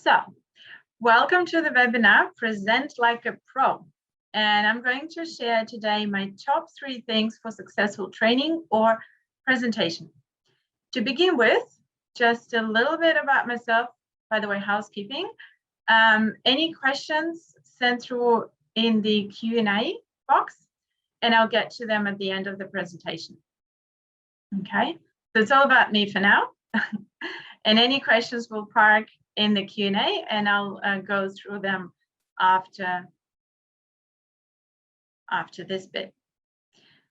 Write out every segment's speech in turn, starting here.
So, welcome to the webinar, Present Like a Pro. And I'm going to share today my top 3 things for successful training or presentation. To begin with, just a little bit about myself, by the way, housekeeping. Any questions sent through in the Q&A box, and I'll get to them at the end of the presentation. Okay, so it's all about me for now. And any questions we'll park in the Q&A, and I'll go through them after this bit.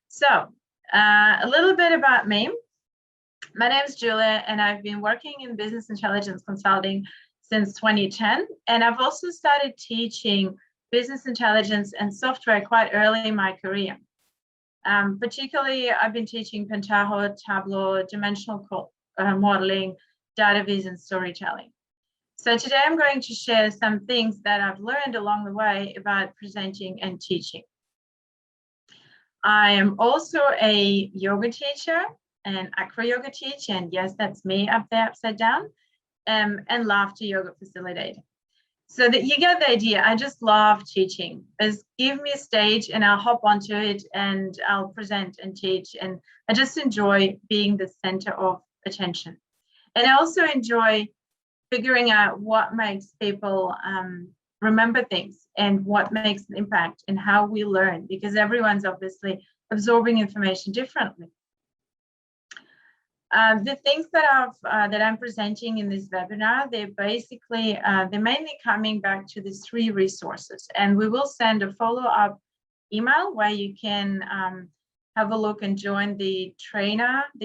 So a little bit about me. My name is Julia, and I've been working in business intelligence consulting since 2010. And I've also started teaching business intelligence and software quite early in my career. Particularly, I've been teaching Pentaho, Tableau, dimensional modeling, data viz, and storytelling. So today I'm going to share some things that I've learned along the way about presenting and teaching. I am also a yoga teacher, an acro yoga teacher, and yes, that's me up there upside down, and laughter yoga facilitator. So that you get the idea, I just love teaching. Just give me a stage and I'll hop onto it and I'll present and teach. And I just enjoy being the center of attention. And I also enjoy figuring out what makes people remember things and what makes an impact and how we learn, because everyone's obviously absorbing information differently. The things that I'm presenting in this webinar, they're basically, they're mainly coming back to these 3 resources, and we will send a follow-up email where you can have a look and join the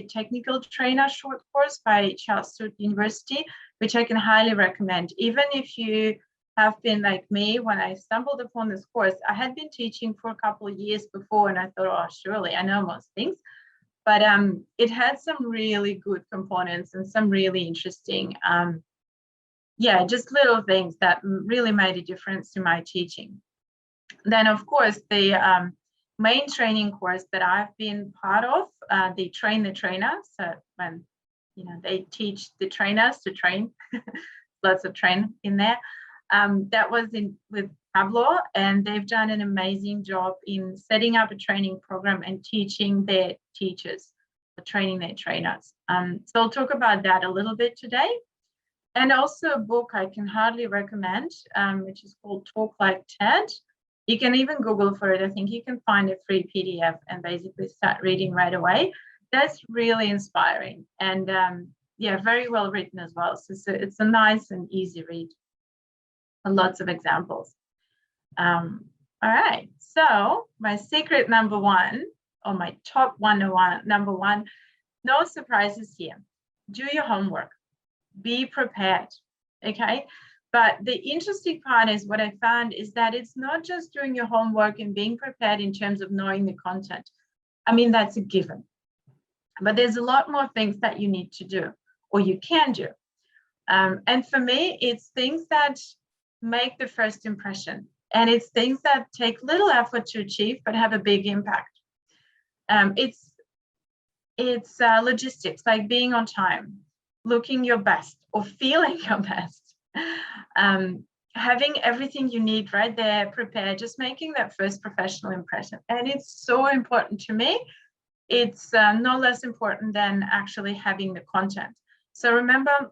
technical trainer short course by Charles Sturt University, which I can highly recommend. Even if you have been like me, when I stumbled upon this course, I had been teaching for a couple of years before, and I thought, oh, surely I know most things. But it had some really good components and some really interesting, just little things that really made a difference to my teaching. Then, of course, the main training course that I've been part of, the Train the Trainer. So when they teach the trainers to train, lots of train in there. That was with Tableau, and they've done an amazing job in setting up a training program and teaching their teachers, training their trainers. So I'll talk about that a little bit today. And also a book I can hardly recommend, which is called Talk Like TED. You can even Google for it. I think you can find a free PDF and basically start reading right away. That's really inspiring and very well written as well. So it's a nice and easy read. And lots of examples. All right, so my secret number 1, or my top number one, no surprises here. Do your homework, be prepared, okay? But the interesting part is what I found is that it's not just doing your homework and being prepared in terms of knowing the content. I mean, that's a given. But there's a lot more things that you need to do, or you can do. And for me, it's things that make the first impression. And it's things that take little effort to achieve, but have a big impact. It's logistics, like being on time, looking your best or feeling your best, having everything you need right there prepared, just making that first professional impression. And it's so important to me. It's no less important than actually having the content. So remember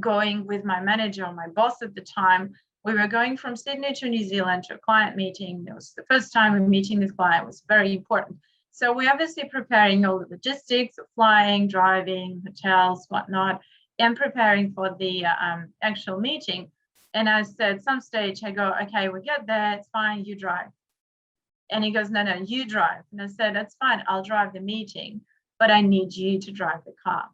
going with my manager or my boss at the time. We were going from Sydney to New Zealand to a client meeting. It was the first time we were meeting this client. It was very important. So we're obviously preparing all the logistics of flying, driving, hotels, whatnot, and preparing for the actual meeting. And I said, some stage, I go, okay, we get there, it's fine, you drive. And he goes, no, you drive. And I said, that's fine, I'll drive the meeting, but I need you to drive the car.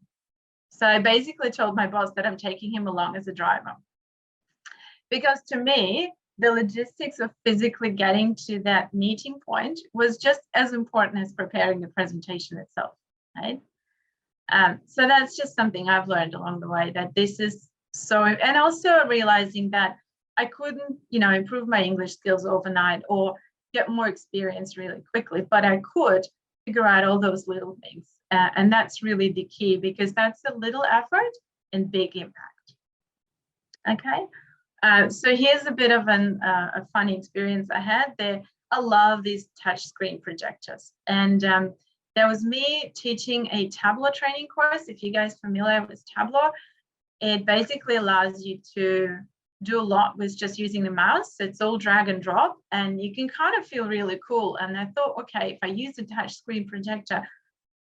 So I basically told my boss that I'm taking him along as a driver. Because to me, the logistics of physically getting to that meeting point was just as important as preparing the presentation itself, right? So that's just something I've learned along the way, that this is so, and also realizing that I couldn't, improve my English skills overnight or get more experience really quickly, but I could figure out all those little things. And that's really the key, because that's a little effort and big impact. Okay. So here's a bit of a funny experience I had there. I love these touchscreen projectors. And there was me teaching a Tableau training course. If you guys are familiar with Tableau, it basically allows you to do a lot with just using the mouse. It's all drag and drop, and you can kind of feel really cool. And I thought, okay, if I use a touchscreen projector,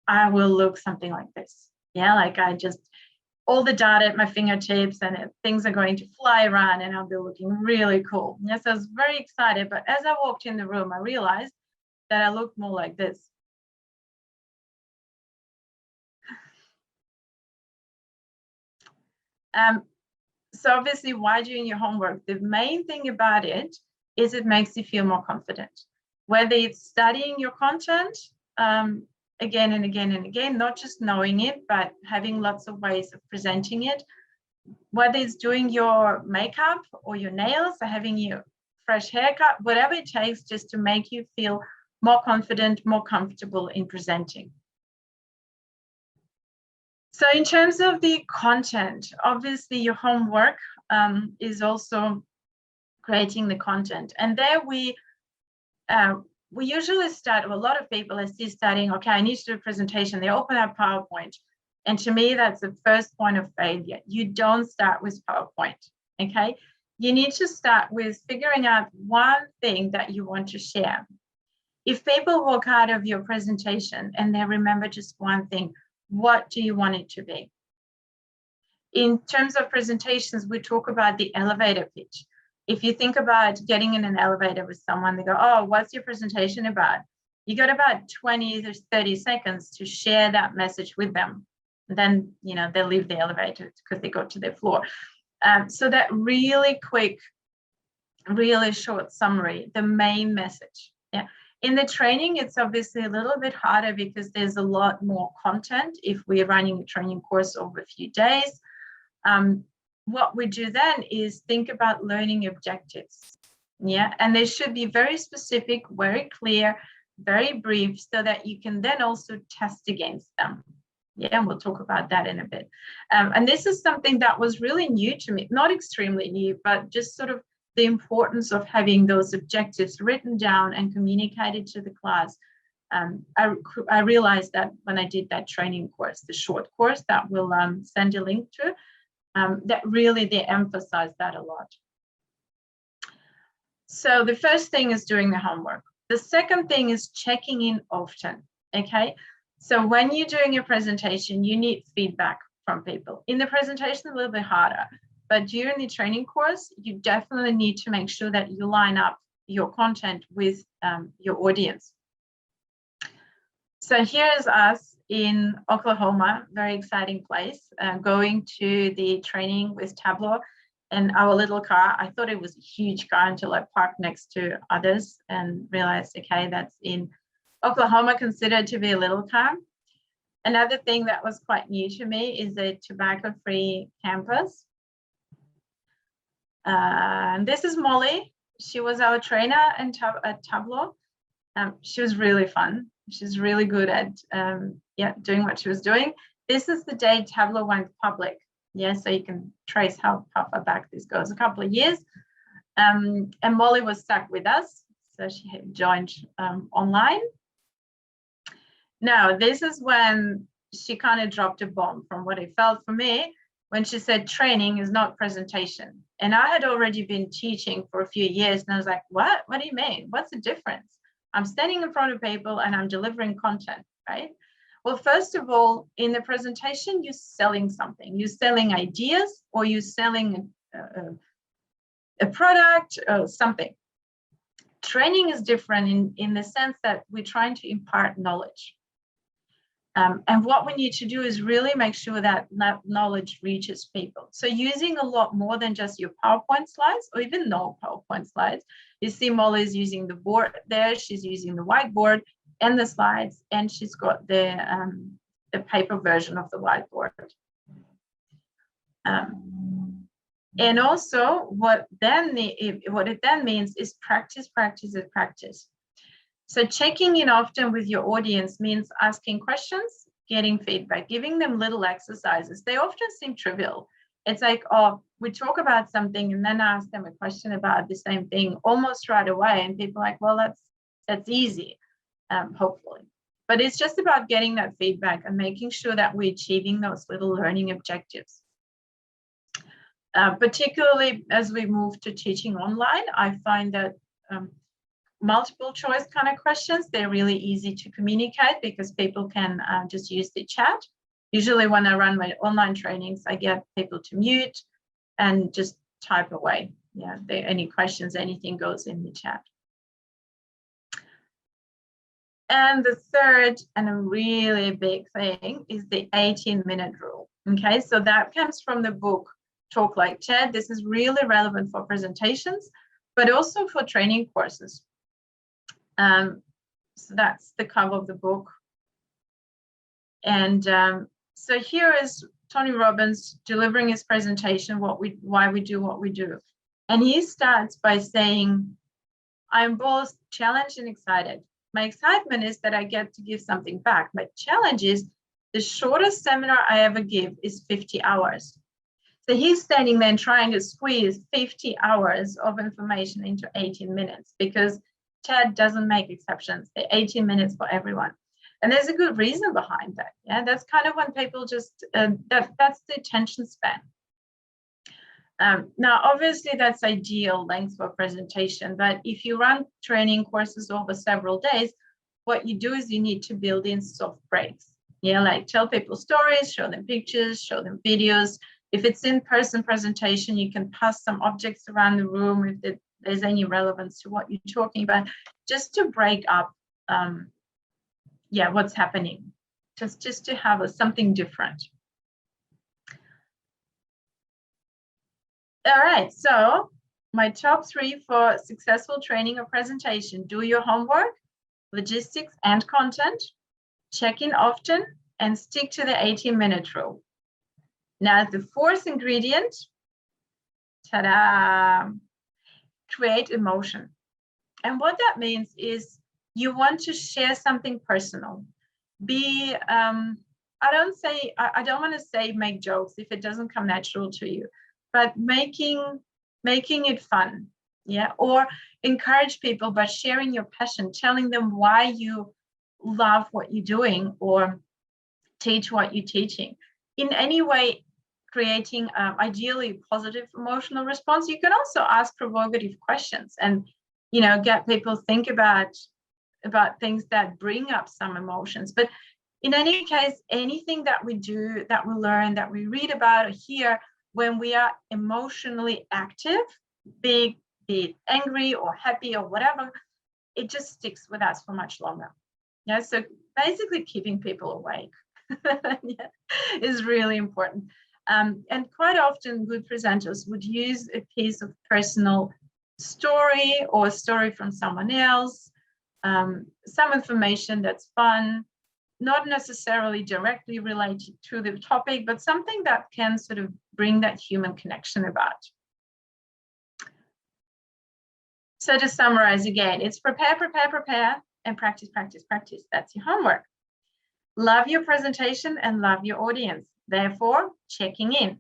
I will look something like this. Yeah, like I just, all the data at my fingertips, and things are going to fly around, and I'll be looking really cool. Yes, I was very excited. But as I walked in the room, I realized that I looked more like this. So obviously, why doing your homework? The main thing about it is it makes you feel more confident. Whether it's studying your content again and again and again, not just knowing it, but having lots of ways of presenting it. Whether it's doing your makeup or your nails, or having your fresh haircut, whatever it takes just to make you feel more confident, more comfortable in presenting. So in terms of the content, obviously your homework is also creating the content. And there we usually start, a lot of people are still studying, okay, I need to do a presentation. They open up PowerPoint. And to me, that's the first point of failure. You don't start with PowerPoint, okay? You need to start with figuring out one thing that you want to share. If people walk out of your presentation and they remember just one thing, what do you want it to be? In terms of presentations, we talk about the elevator pitch. If you think about getting in an elevator with someone, they go, oh, what's your presentation about? You got about 20 to 30 seconds to share that message with them. And then, you know, they leave the elevator because they go to their floor. So that really quick, really short summary, the main message. Yeah. In the training, it's obviously a little bit harder because there's a lot more content if we're running a training course over a few days. What we do then is think about learning objectives. Yeah, and they should be very specific, very clear, very brief, so that you can then also test against them. Yeah, and we'll talk about that in a bit. And this is something that was really new to me, not extremely new, but just sort of the importance of having those objectives written down and communicated to the class. I realized that when I did that training course, the short course that we'll send a link to, that really they emphasize that a lot. So the first thing is doing the homework. The second thing is checking in often, okay? So when you're doing your presentation, you need feedback from people. In the presentation, a little bit harder, but during the training course, you definitely need to make sure that you line up your content with your audience. So here's us in Oklahoma, very exciting place, going to the training with Tableau and our little car. I thought it was a huge car until I parked next to others and realized, okay, that's in Oklahoma, considered to be a little car. Another thing that was quite new to me is a tobacco-free campus. And this is Molly. She was our trainer at Tableau. She was really fun. She's really good at doing what she was doing. This is the day Tableau went public. Yeah, so you can trace how far back this goes, a couple of years. And Molly was stuck with us, so she had joined online. Now, this is when she kind of dropped a bomb from what it felt for me, when she said training is not presentation. And I had already been teaching for a few years, and I was like, what? What do you mean? What's the difference? I'm standing in front of people and I'm delivering content, right? Well, first of all, in the presentation, you're selling something. You're selling ideas, or you're selling a product or something. Training is different in the sense that we're trying to impart knowledge. And what we need to do is really make sure that knowledge reaches people. So using a lot more than just your PowerPoint slides, or even no PowerPoint slides. You see Molly's using the board there. She's using the whiteboard and the slides, and she's got the paper version of the whiteboard. And also what it then means is practice, practice, and practice. So checking in often with your audience means asking questions, getting feedback, giving them little exercises. They often seem trivial. It's like, oh, we talk about something and then ask them a question about the same thing almost right away. And people are like, well, that's easy, hopefully. But it's just about getting that feedback and making sure that we're achieving those little learning objectives. Particularly as we move to teaching online, I find that multiple choice kind of questions, they're really easy to communicate because people can just use the chat. Usually when I run my online trainings, I get people to mute and just type away. Yeah, any questions, anything goes in the chat. And the third and a really big thing is the 18-minute rule. Okay, so that comes from the book Talk Like TED. This is really relevant for presentations, but also for training courses. So that's the cover of the book. And so here is Tony Robbins delivering his presentation, why we do what we do. And he starts by saying, I'm both challenged and excited. My excitement is that I get to give something back. My challenge is the shortest seminar I ever give is 50 hours. So he's standing there and trying to squeeze 50 hours of information into 18 minutes because TED doesn't make exceptions. They're 18 minutes for everyone. And there's a good reason behind that. Yeah, that's kind of when people just, that's the attention span. Now, obviously, that's ideal length for presentation, but if you run training courses over several days, what you do is you need to build in soft breaks. Yeah, like tell people stories, show them pictures, show them videos. If it's in-person presentation, you can pass some objects around the room if there's any relevance to what you're talking about, just to break up, what's happening, just to have something different. All right, so my top 3 for successful training or presentation: do your homework, logistics and content, check in often, and stick to the 18-minute rule. Now, the 4th ingredient, ta-da, create emotion. And what that means is you want to share something personal. I don't want to say make jokes if it doesn't come natural to you, but making it fun, yeah, or encourage people by sharing your passion, telling them why you love what you're doing or teach what you're teaching. In any way, creating ideally positive emotional response. You can also ask provocative questions and, get people think about things that bring up some emotions. But in any case, anything that we do, that we learn, that we read about or hear, when we are emotionally active, be it angry or happy or whatever, it just sticks with us for much longer. Yeah, so basically keeping people awake is really important. And quite often good presenters would use a piece of personal story or a story from someone else, some information that's fun, not necessarily directly related to the topic, but something that can sort of bring that human connection about. So to summarize again, it's prepare, prepare, prepare, and practice, practice, practice. That's your homework. Love your presentation and love your audience. Therefore, checking in.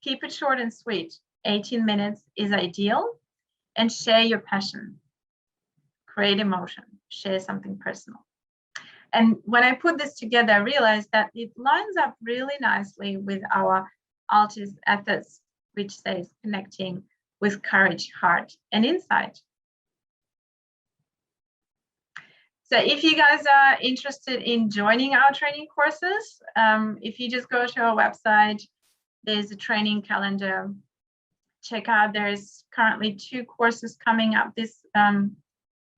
Keep it short and sweet. 18 minutes is ideal. And share your passion. Create emotion. Share something personal. And when I put this together, I realized that it lines up really nicely with our Altis ethos, which says connecting with courage, heart, and insight. So if you guys are interested in joining our training courses, if you just go to our website, there's a training calendar. Check out, there's currently 2 courses coming up this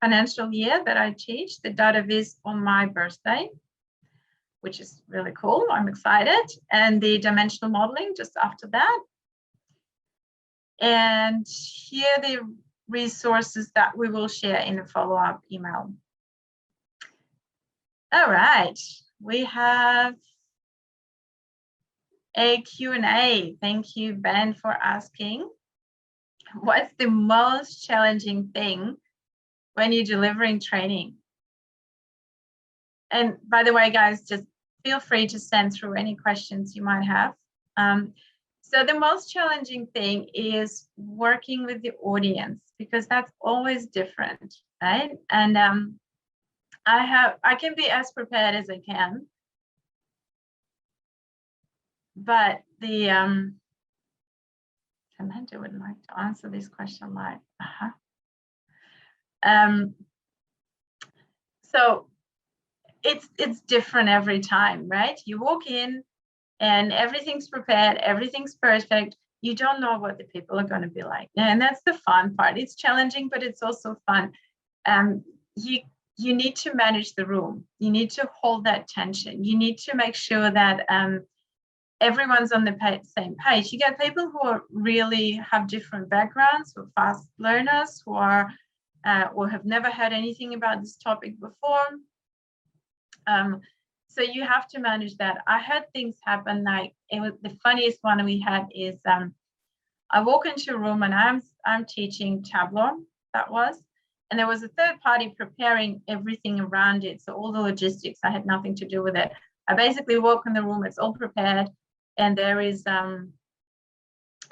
financial year that I teach. The data viz on my birthday, which is really cool. I'm excited. And the dimensional modeling just after that. And here are the resources that we will share in a follow-up email. All right, we have a Q&A. Thank you, Ben, for asking. What's the most challenging thing when you're delivering training? And by the way, guys, just feel free to send through any questions you might have. So the most challenging thing is working with the audience, because that's always different, right? And I can be as prepared as I can, but the Samantha would like to answer this question live. So it's different every time, right? You walk in and everything's prepared, everything's perfect. You don't know what the people are going to be like, and that's the fun part. It's challenging, but it's also fun. You need to manage the room. You need to hold that tension. You need to make sure that everyone's on the same page. You get people who are really have different backgrounds, who are fast learners, who are or have never heard anything about this topic before. So you have to manage that. I had things happen, like it was the funniest one we had is I walk into a room and I'm teaching Tableau, that was, and there was a third party preparing everything around it. So all the logistics, I had nothing to do with it. I basically walk in the room, it's all prepared, and there is a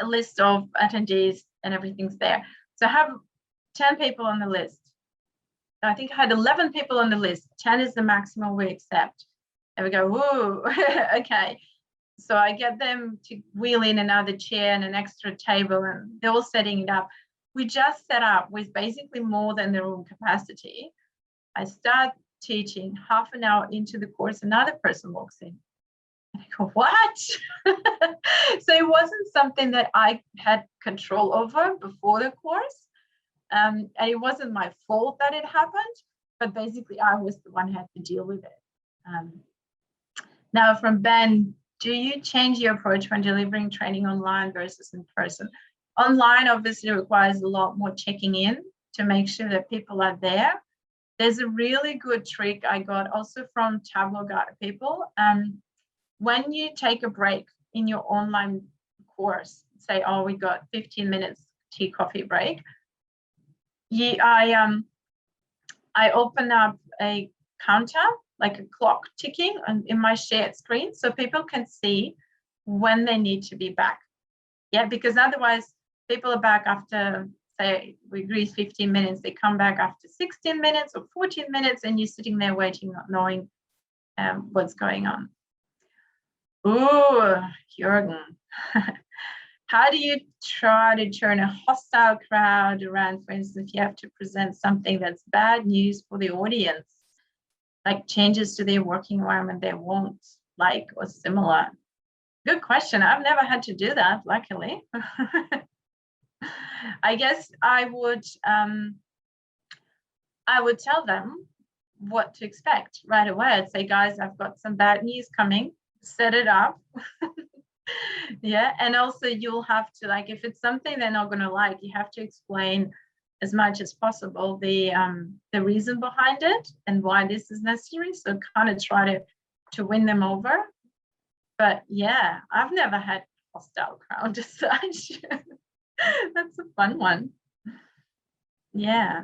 list of attendees and everything's there. So I have 10 people on the list. I think I had 11 people on the list. 10 is the maximum we accept. And we go, whoa, okay. So I get them to wheel in another chair and an extra table, and they're all setting it up. We just set up with basically more than the room capacity. I start teaching, half an hour into the course, another person walks in. And I go, what? So it wasn't something that I had control over before the course. And it wasn't my fault that it happened, but basically I was the one who had to deal with it. Now from Ben, do you change your approach when delivering training online versus in person? Online obviously requires a lot more checking in to make sure that people are there. There's a really good trick I got also from Tableau Guide people. When you take a break in your online course, say, oh, we got 15 minutes tea, coffee break. I open up a counter, like a clock ticking in my shared screen, so people can see when they need to be back. Yeah, because otherwise people are back after, say, we agree 15 minutes, they come back after 16 minutes or 14 minutes, and you're sitting there waiting, not knowing what's going on. Ooh, Jürgen. How do you try to turn a hostile crowd around? For instance, if you have to present something that's bad news for the audience, like changes to their working environment they won't like or similar. Good question. I've never had to do that, luckily. I guess I would tell them what to expect right away. I'd say, guys, I've got some bad news coming. Set it up. Yeah, and also you'll have to, like, if it's something they're not going to like, you have to explain as much as possible the reason behind it and why this is necessary. So kind of try to win them over. But yeah, I've never had hostile crowd as such. That's a fun one. Yeah.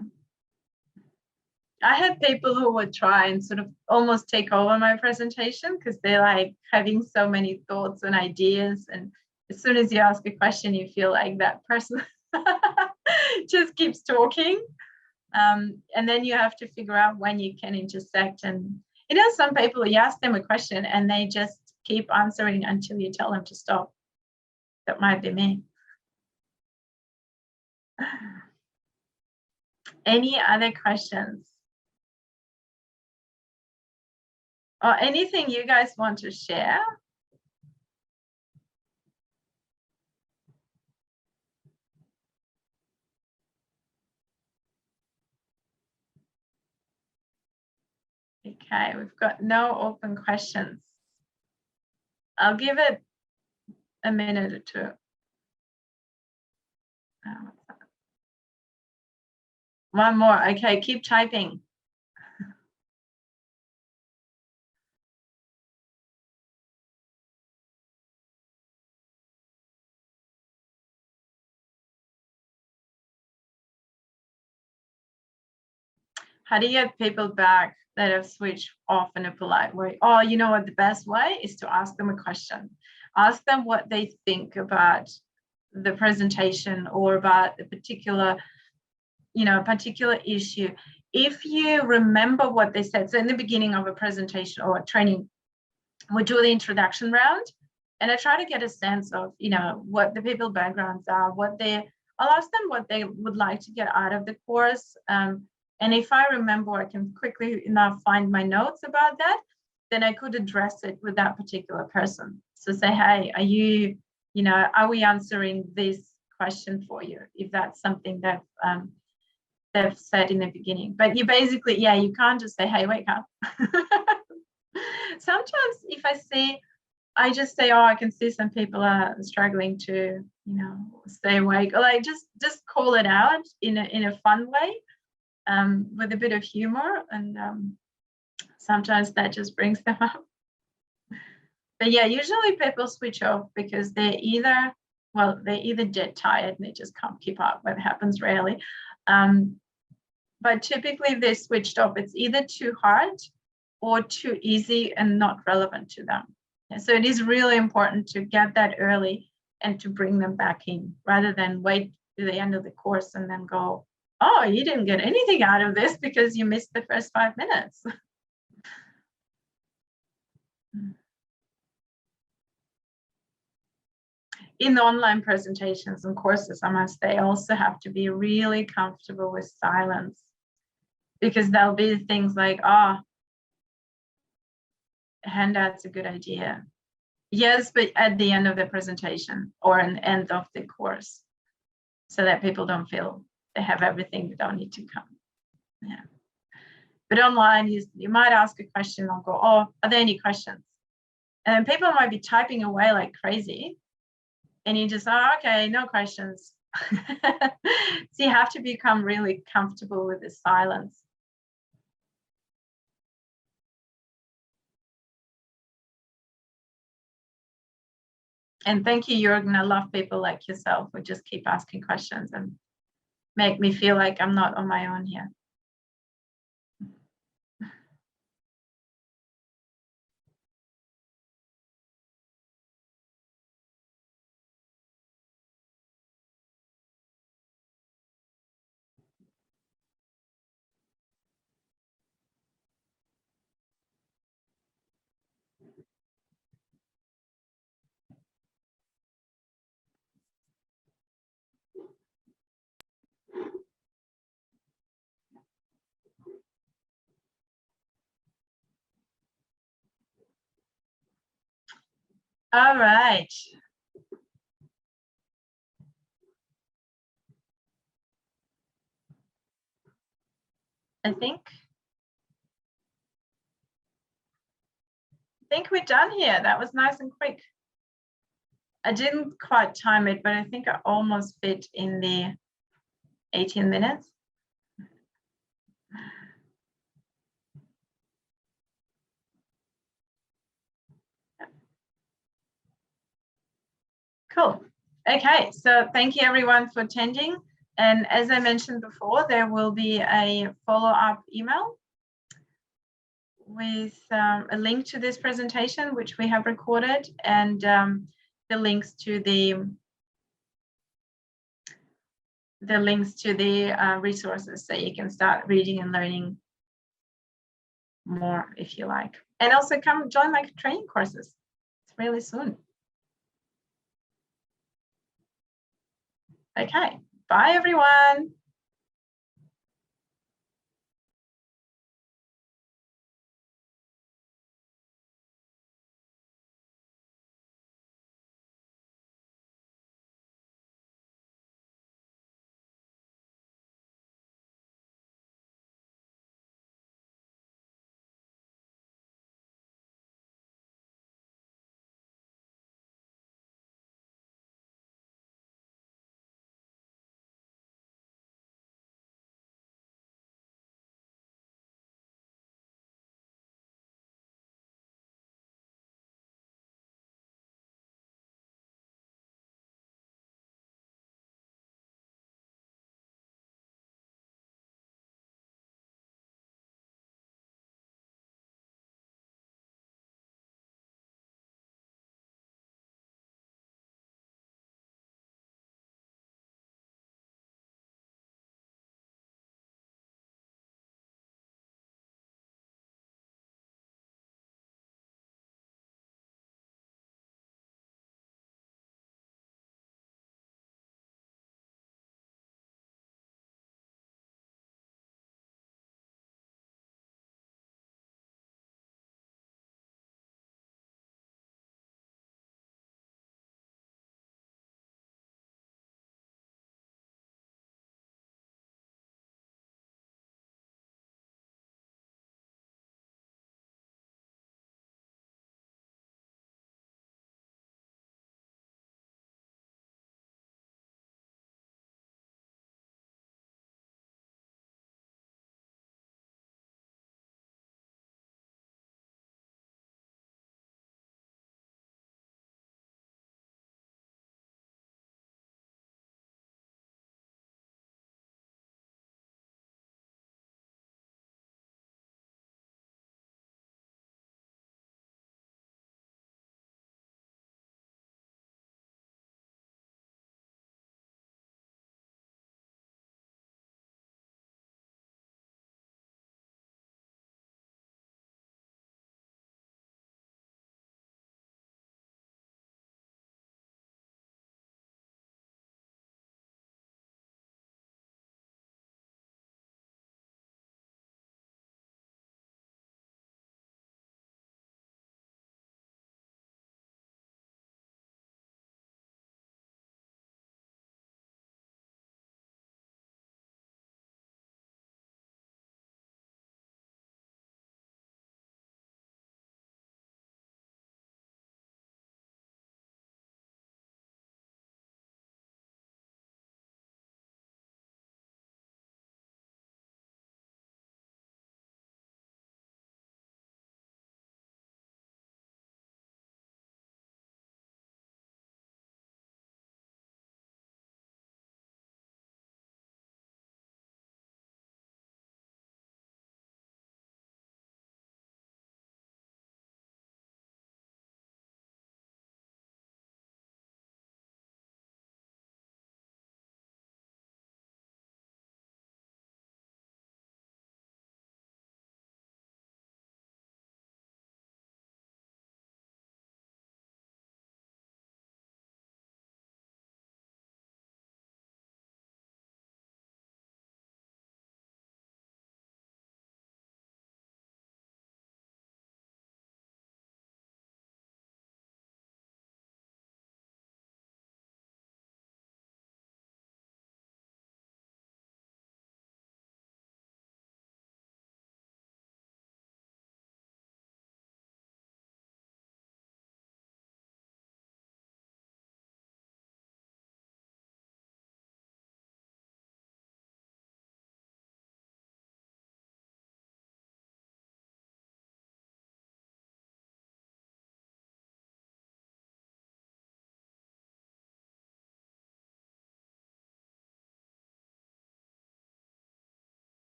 I had people who would try and sort of almost take over my presentation because they're like having so many thoughts and ideas. And as soon as you ask a question, you feel like that person just keeps talking. And then you have to figure out when you can intersect. And you know, some people, you ask them a question and they just keep answering until you tell them to stop. That might be me. Any other questions? Or anything you guys want to share? Okay, we've got no open questions. I'll give it a minute or two. One more. Okay, keep typing. How do you get people back that have switched off in a polite way? Oh, you know what? The best way is to ask them a question. Ask them what they think about the presentation or about the particular, particular issue. If you remember what they said, so in the beginning of a presentation or a training, we do the introduction round, and I try to get a sense of, what the people's backgrounds are, I'll ask them what they would like to get out of the course. And if I remember, I can quickly enough find my notes about that, then I could address it with that particular person. So say, hey, are we answering this question for you? If that's something that they've said in the beginning. But you basically, you can't just say, hey, wake up. Sometimes if I just say, I can see some people are struggling to, stay awake, or like just call it out in a fun way, with a bit of humor, and sometimes that just brings them up. But usually people switch off because they're either dead tired and they just can't keep up. That happens rarely. But typically if they're switched off, it's either too hard or too easy and not relevant to them. So it is really important to get that early and to bring them back in, rather than wait to the end of the course and then go, oh, you didn't get anything out of this because you missed the first 5 minutes. In the online presentations and courses, they also have to be really comfortable with silence, because there'll be things like, handout's a good idea. Yes, but at the end of the presentation or an end of the course, so that people don't feel they have everything, they don't need to come. But online, you might ask a question, I'll go, are there any questions? And people might be typing away like crazy, and you just, okay, no questions. So you have to become really comfortable with the silence. And thank you, Jürgen. I love people like yourself who just keep asking questions and make me feel like I'm not on my own here. All right. I think we're done here. That was nice and quick. I didn't quite time it, but I think I almost fit in the 18 minutes. Cool. Okay, so thank you everyone for attending. And as I mentioned before, there will be a follow-up email with a link to this presentation, which we have recorded, and the links to the resources, so you can start reading and learning more if you like. And also come join my training courses. It's really soon. Okay, bye everyone.